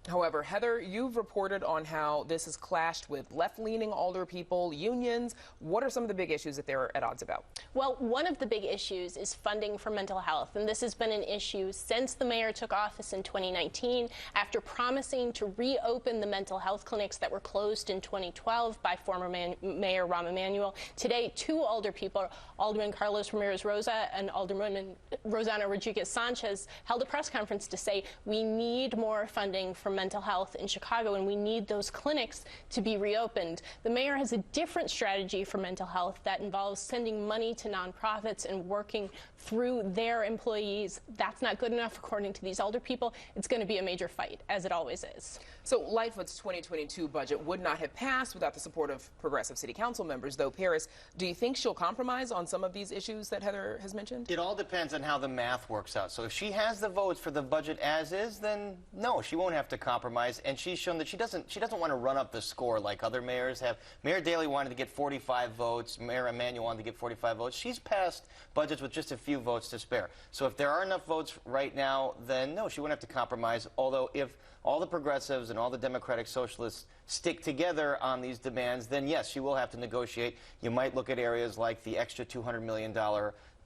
However, Heather, you've reported on how this has clashed with left-leaning alder people, unions. What are some of the big issues that they're at odds about? Well, one of the big issues is funding for mental health, and this has been an issue since the mayor took office in 2019 after promising to reopen the mental health clinics that were closed in 2012 by former Mayor Rahm Emanuel. Today, two alder people, Alderman Carlos Ramirez-Rosa and Alderwoman Rosana Rodriguez-Sanchez, held a press conference to say we need more funding for mental health in Chicago, and we need those clinics to be reopened. The mayor has a different strategy for mental health that involves sending money to nonprofits and working through their employees. That's not good enough, according to these older people. It's going to be a major fight, as it always is. So Lightfoot's 2022 budget would not have passed without the support of progressive city council members, though. Paris, do you think she'll compromise on some of these issues that Heather has mentioned? It all depends on how the math works out. So if she has the votes for the budget as is, then no, she won't have to compromise. And she's shown that she doesn't want to run up the score like other mayors have. Mayor Daley wanted to get 45 votes. Mayor Emanuel wanted to get 45 votes. She's passed budgets with just a few votes to spare. So if there are enough votes right now, then no, she won't have to compromise. Although if all the progressives and all the Democratic Socialists stick together on these demands, then yes, she will have to negotiate. You might look at areas like the extra $200 million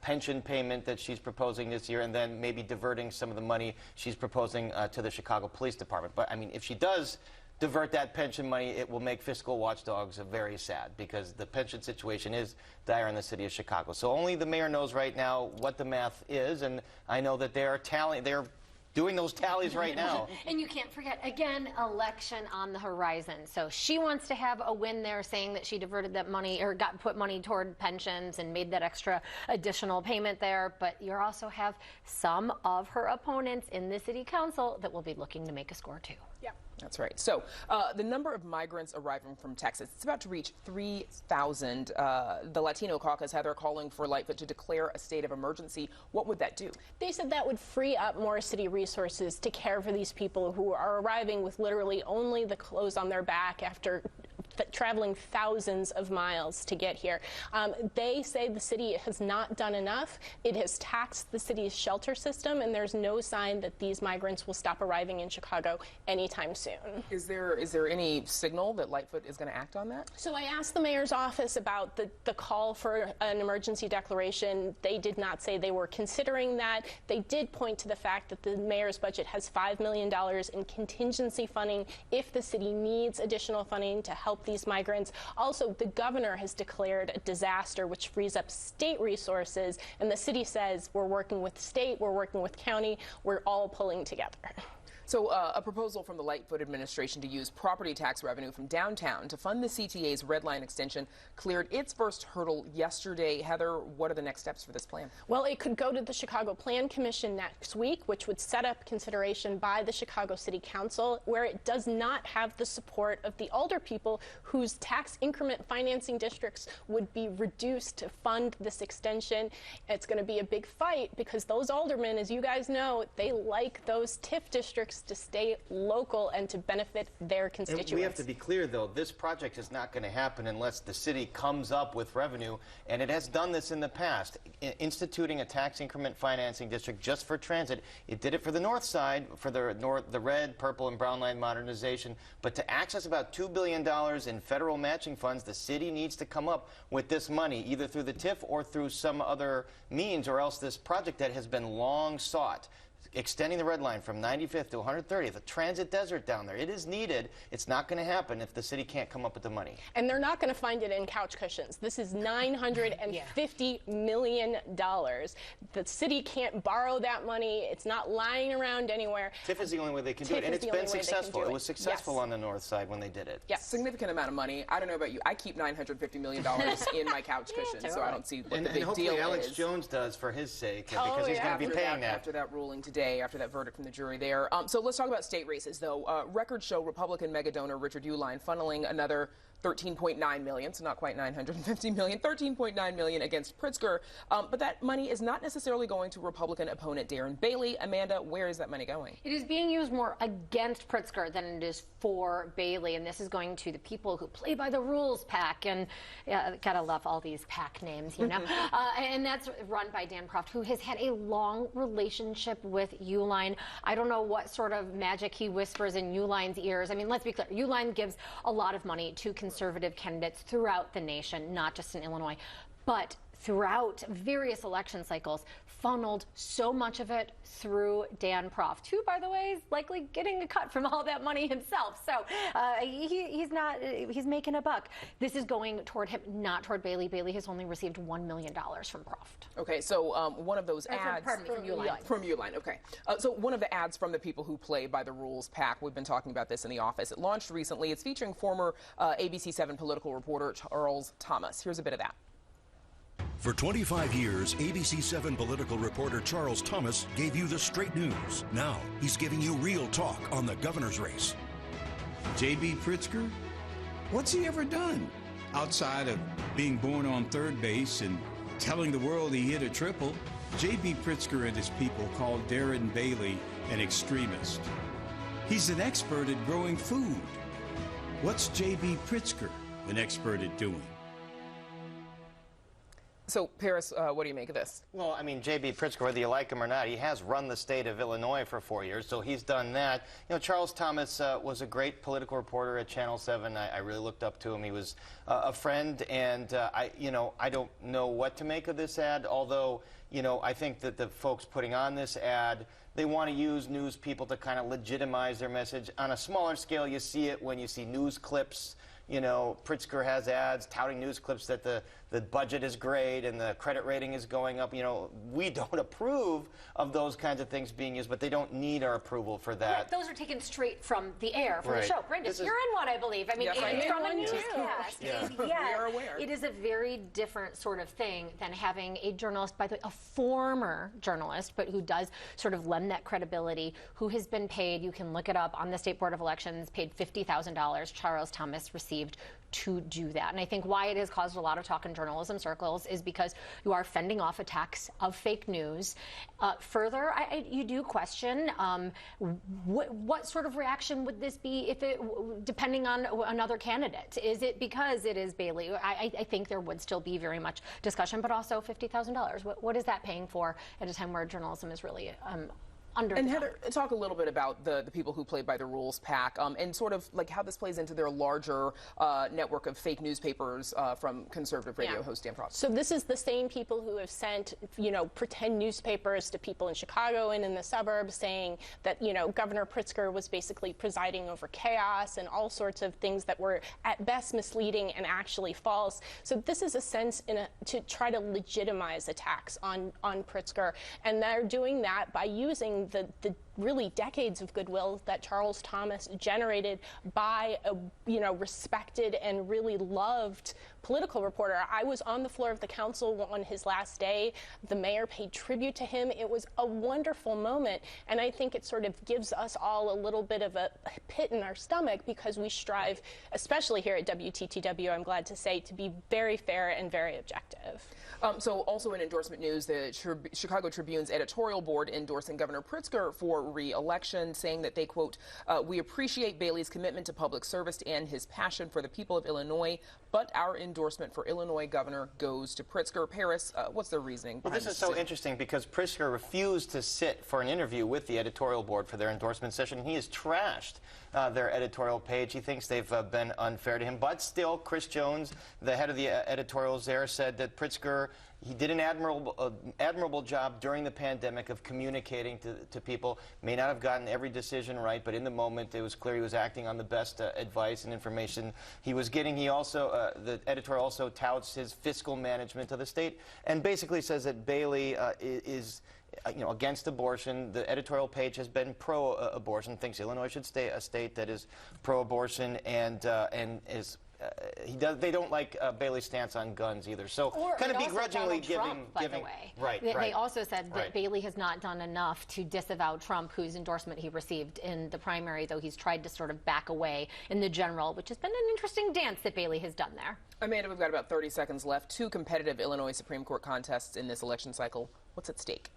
pension payment that she's proposing this year, and then maybe diverting some of the money she's proposing to the Chicago Police Department. But, I mean, if she does divert that pension money, it will make fiscal watchdogs very sad, because the pension situation is dire in the city of Chicago. So only the mayor knows right now what the math is, and I know that they're doing those tallies right now. And you can't forget, again, election on the horizon. So she wants to have a win there, saying that she diverted that money or put money toward pensions and made that extra additional payment there. But you also have some of her opponents in the city council that will be looking to make a score too. Yeah. That's right. So the number of migrants arriving from Texas, it's about to reach 3,000. The Latino caucus, Heather, calling for Lightfoot to declare a state of emergency. What would that do? They said that would free up more city resources to care for these people who are arriving with literally only the clothes on their back after traveling thousands of miles to get here. They say the city has not done enough. It has taxed the city's shelter system, and there's no sign that these migrants will stop arriving in Chicago anytime soon. Is there any signal that Lightfoot is going to act on that? So I asked the mayor's office about the call for an emergency declaration. They did not say they were considering that. They did point to the fact that the mayor's budget has $5 million in contingency funding if the city needs additional funding to help these migrants. Also, the governor has declared a disaster, which frees up state resources, and the city says we're working with state, we're working with county, we're all pulling together. So a proposal from the Lightfoot administration to use property tax revenue from downtown to fund the CTA's Red Line extension cleared its first hurdle yesterday. Heather, what are the next steps for this plan? Well, it could go to the Chicago Plan Commission next week, which would set up consideration by the Chicago City Council, where it does not have the support of the older people whose tax increment financing districts would be reduced to fund this extension. It's going to be a big fight because those aldermen, as you guys know, they like those TIF districts to stay local and to benefit their constituents. And we have to be clear, though, this project is not going to happen unless the city comes up with revenue, and it has done this in the past, instituting a tax increment financing district just for transit. It did it for the north side, for the red, purple, and brown line modernization, but to access about $2 billion in federal matching funds, the city needs to come up with this money, either through the TIF or through some other means, or else this project that has been long sought, extending the Red Line from 95th to 130th, a transit desert down there. It is needed. It's not going to happen if the city can't come up with the money. And they're not going to find it in couch cushions. This is $950 million. The city can't borrow that money. It's not lying around anywhere. TIF is the only way they can do it, and it's been successful. It was successful on the north side when they did it. Yes. Significant amount of money. I don't know about you. I keep $950 million in my couch cushion, so I don't see what the big deal is. And hopefully Alex Jones does for his sake, because he's going to be paying that. After that ruling today, after that verdict from the jury there. So let's talk about state races, though. Records show Republican megadonor Richard Uihlein funneling another 13.9 million, so not quite 950 million, 13.9 million against Pritzker. But that money is not necessarily going to Republican opponent Darren Bailey. Amanda, where is that money going? It is being used more against Pritzker than it is for Bailey, and this is going to the people who play by the rules PAC, and gotta love all these PAC names, you know. And that's run by Dan Proft, who has had a long relationship with Uline. I don't know what sort of magic he whispers in Uline's ears. I mean, let's be clear, Uline gives a lot of money to conservative candidates throughout the nation, not just in Illinois, but throughout various election cycles, funneled so much of it through Dan Proft, who, by the way, is likely getting a cut from all that money himself. So he's making a buck. This is going toward him, not toward Bailey. Bailey has only received $1 million from Proft. Okay, so one of those ads from Uline. From Uline, okay. So one of the ads from the people who play by the rules PAC, we've been talking about this in the office. It launched recently. It's featuring former ABC 7 political reporter Charles Thomas. Here's a bit of that. For 25 years, ABC 7 political reporter Charles Thomas gave you the straight news. Now, he's giving you real talk on the governor's race. J.B. Pritzker? What's he ever done? Outside of being born on third base and telling the world he hit a triple, J.B. Pritzker and his people called Darren Bailey an extremist. He's an expert at growing food. What's J.B. Pritzker an expert at doing? So, Paris, what do you make of this? Well, I mean, J.B. Pritzker, whether you like him or not, he has run the state of Illinois for 4 years, so he's done that. You know, Charles Thomas was a great political reporter at Channel 7. I really looked up to him. He was a friend, and I don't know what to make of this ad, although, you know, I think that the folks putting on this ad, they want to use news people to kind of legitimize their message. On a smaller scale, you see it when you see news clips. You know, Pritzker has ads touting news clips that the budget is great and the credit rating is going up. You know, we don't approve of those kinds of things being used, but they don't need our approval for that. Right, those are taken straight from the air, from the show. Brenda, you're in one, I believe. I mean, yes, from a newscast. Yeah. We are aware. It is a very different sort of thing than having a journalist, by the way, a former journalist, but who does sort of lend that credibility, who has been paid, you can look it up on the State Board of Elections, paid $50,000. Charles Thomas received to do that. And I think why it has caused a lot of talk in journalism circles is because you are fending off attacks of fake news. Further, you do question what sort of reaction would this be if it, depending on another candidate? Is it because it is Bailey? I think there would still be very much discussion, but also $50,000. What is that paying for at a time where journalism is really And Heather, talk a little bit about the people who play by the rules PAC and sort of like how this plays into their larger network of fake newspapers from conservative radio host Dan Proft. So this is the same people who have sent, you know, pretend newspapers to people in Chicago and in the suburbs saying that, you know, Governor Pritzker was basically presiding over chaos and all sorts of things that were at best misleading and actually false. So this is a sense to try to legitimize attacks on Pritzker, and they're doing that by using the really decades of goodwill that Charles Thomas generated by a, you know, respected and really loved political reporter. I was on the floor of the council on his last day. The mayor paid tribute to him. It was a wonderful moment, and I think it sort of gives us all a little bit of a pit in our stomach because we strive, especially here at WTTW, I'm glad to say, to be very fair and very objective. So also in endorsement news, the Chicago Tribune's editorial board endorsing Governor Pritzker for re-election, saying that they, quote, we appreciate Bailey's commitment to public service and his passion for the people of Illinois, but our endorsement for Illinois governor goes to Pritzker. Paris, what's their reasoning? Well, this is so interesting because Pritzker refused to sit for an interview with the editorial board for their endorsement session. He has trashed their editorial page. He thinks they've been unfair to him. But still, Chris Jones, the head of the editorials there, said that Pritzker, he did an admirable job during the pandemic of communicating to people. May not have gotten every decision right, but in the moment it was clear he was acting on the best advice and information he was getting. He also, the editorial also touts his fiscal management of the state and basically says that Bailey is against abortion. The editorial page has been pro-abortion, thinks Illinois should stay a state that is pro-abortion and is they don't like Bailey's stance on guns either. So kind of begrudgingly giving. By the way, right. They also said that Bailey has not done enough to disavow Trump, whose endorsement he received in the primary, though he's tried to sort of back away in the general, which has been an interesting dance that Bailey has done there. Amanda, we've got about 30 seconds left. 2 competitive Illinois Supreme Court contests in this election cycle. What's at stake?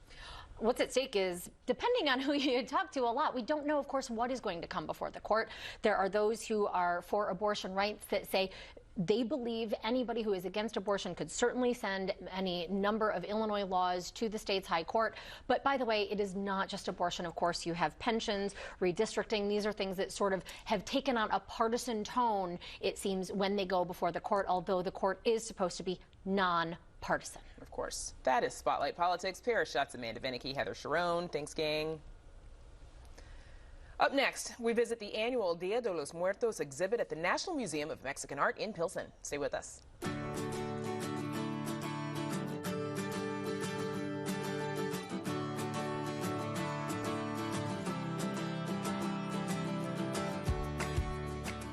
What's at stake is, depending on who you talk to a lot, we don't know, of course, what is going to come before the court. There are those who are for abortion rights that say they believe anybody who is against abortion could certainly send any number of Illinois laws to the state's high court. But by the way, it is not just abortion. Of course, you have pensions, redistricting. These are things that sort of have taken on a partisan tone, it seems, when they go before the court, although the court is supposed to be non-partisan. Of course. That is Spotlight Politics. Paris Schatz, Amanda Vinicky, Heather Sharon. Thanks, gang. Up next, we visit the annual Dia de los Muertos exhibit at the National Museum of Mexican Art in Pilsen. Stay with us.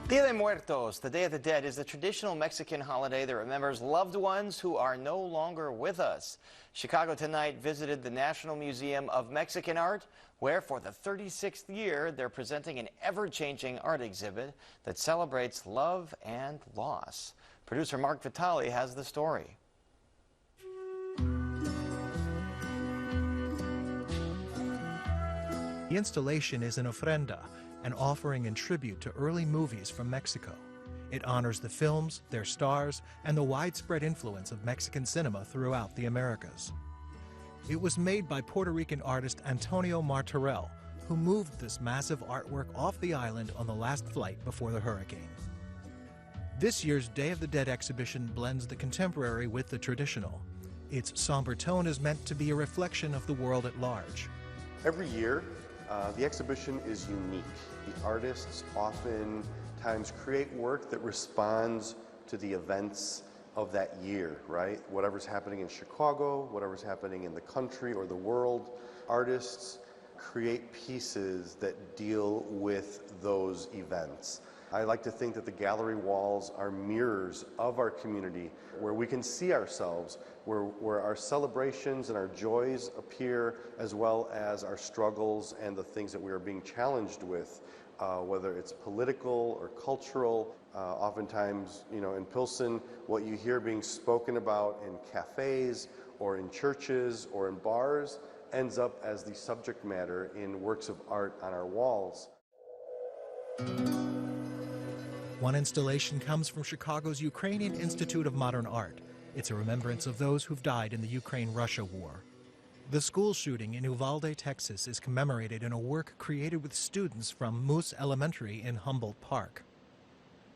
Dia de Muertos, the Day of the Dead, is a traditional Mexican holiday that remembers loved ones who are no longer with us. Chicago Tonight visited the National Museum of Mexican Art, where for the 36th year they're presenting an ever-changing art exhibit that celebrates love and loss. Producer Mark Vitale has the story. The installation is an ofrenda, an offering in tribute to early movies from Mexico. It honors the films, their stars, and the widespread influence of Mexican cinema throughout the Americas. It was made by Puerto Rican artist Antonio Martorell, who moved this massive artwork off the island on the last flight before the hurricane. This year's Day of the Dead exhibition blends the contemporary with the traditional. Its somber tone is meant to be a reflection of the world at large. Every year, the exhibition is unique. The artists oftentimes create work that responds to the events of that year, right? Whatever's happening in Chicago, whatever's happening in the country or the world, artists create pieces that deal with those events. I like to think that the gallery walls are mirrors of our community where we can see ourselves, where our celebrations and our joys appear, as well as our struggles and the things that we are being challenged with, whether it's political or cultural. Oftentimes, you know, in Pilsen, what you hear being spoken about in cafes or in churches or in bars ends up as the subject matter in works of art on our walls. One installation comes from Chicago's Ukrainian Institute of Modern Art. It's a remembrance of those who've died in the Ukraine-Russia war. The school shooting in Uvalde, Texas is commemorated in a work created with students from Moose Elementary in Humboldt Park.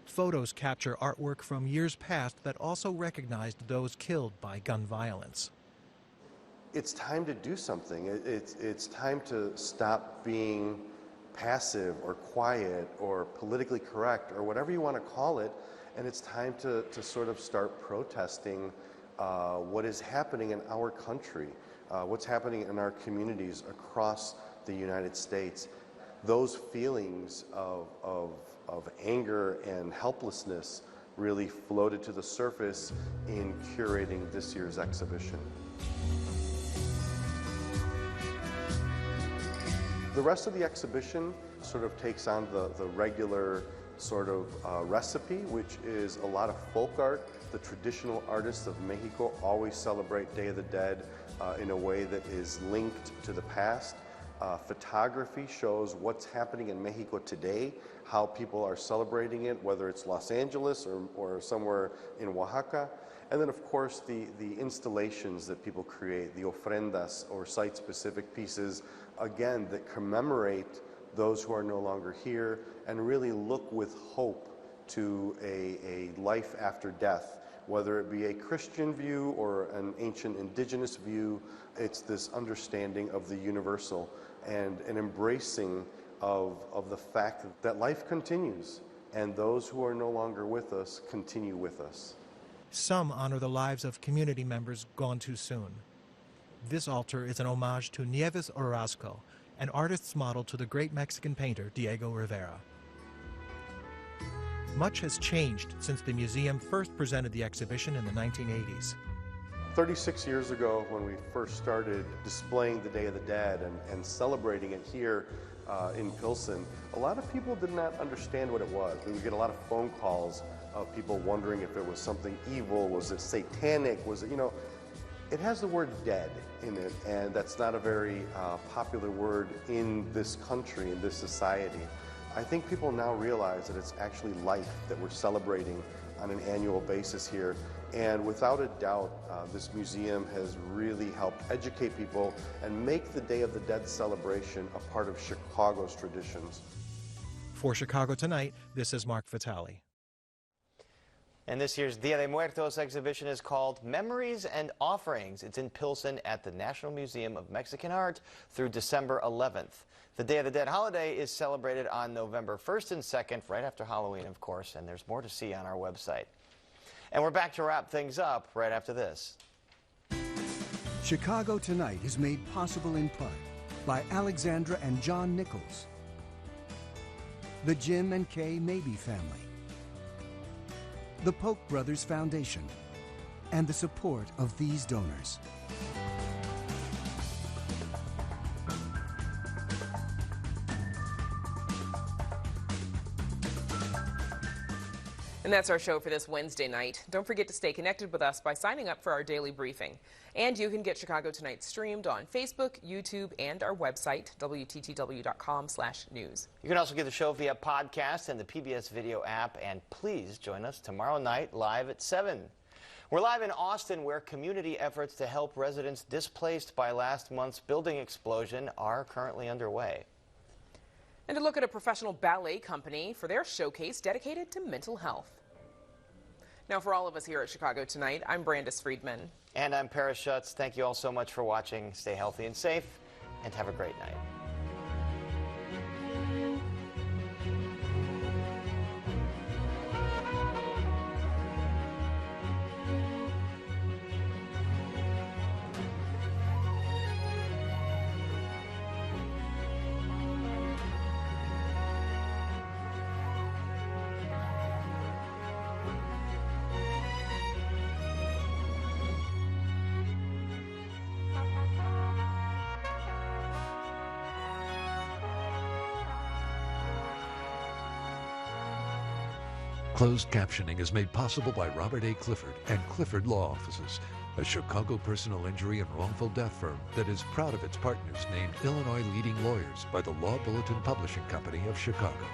Photos capture artwork from years past that also recognized those killed by gun violence. It's time to do something. It's time to stop being passive or quiet or politically correct or whatever you want to call it, and it's time to sort of start protesting what is happening in our country, what's happening in our communities across the United States. Those feelings of anger and helplessness really floated to the surface in curating this year's exhibition. The rest of the exhibition sort of takes on the regular sort of recipe, which is a lot of folk art. The traditional artists of Mexico always celebrate Day of the Dead in a way that is linked to the past. Photography shows what's happening in Mexico today, how people are celebrating it, whether it's Los Angeles or somewhere in Oaxaca. And then, of course, the installations that people create, the ofrendas or site-specific pieces, again, that commemorate those who are no longer here and really look with hope to a life after death. Whether it be a Christian view or an ancient indigenous view, it's this understanding of the universal and an embracing of the fact that life continues and those who are no longer with us continue with us. Some honor the lives of community members gone too soon. This altar is an homage to Nieves Orozco, an artist's model to the great Mexican painter Diego Rivera. Much has changed since the museum first presented the exhibition in the 1980s. 36 years ago, when we first started displaying the Day of the Dead and celebrating it here in Pilsen, a lot of people did not understand what it was. We would get a lot of phone calls of people wondering if it was something evil, was it satanic, was it, you know, it has the word dead in it, and that's not a very popular word in this country, in this society. I think people now realize that it's actually life that we're celebrating on an annual basis here. And without a doubt, this museum has really helped educate people and make the Day of the Dead celebration a part of Chicago's traditions. For Chicago Tonight, this is Mark Vitale. And this year's Dia de Muertos exhibition is called Memories and Offerings. It's in Pilsen at the National Museum of Mexican Art through December 11th. The Day of the Dead holiday is celebrated on November 1st and 2nd, right after Halloween, of course, and there's more to see on our website. And we're back to wrap things up right after this. Chicago Tonight is made possible in part by Alexandra and John Nichols, the Jim and Kay Mabey family, the Polk Brothers Foundation, and the support of these donors. And that's our show for this Wednesday night. Don't forget to stay connected with us by signing up for our daily briefing. And you can get Chicago Tonight streamed on Facebook, YouTube, and our website, WTTW.com/news. You can also get the show via podcast and the PBS video app. And please join us tomorrow night live at 7. We're live in Austin, where community efforts to help residents displaced by last month's building explosion are currently underway. And to look at a professional ballet company for their showcase dedicated to mental health. Now, for all of us here at Chicago Tonight, I'm Brandis Friedman. And I'm Paris Schutz. Thank you all so much for watching. Stay healthy and safe, and have a great night. Closed captioning is made possible by Robert A. Clifford and Clifford Law Offices, a Chicago personal injury and wrongful death firm that is proud of its partners named Illinois Leading Lawyers by the Law Bulletin Publishing Company of Chicago.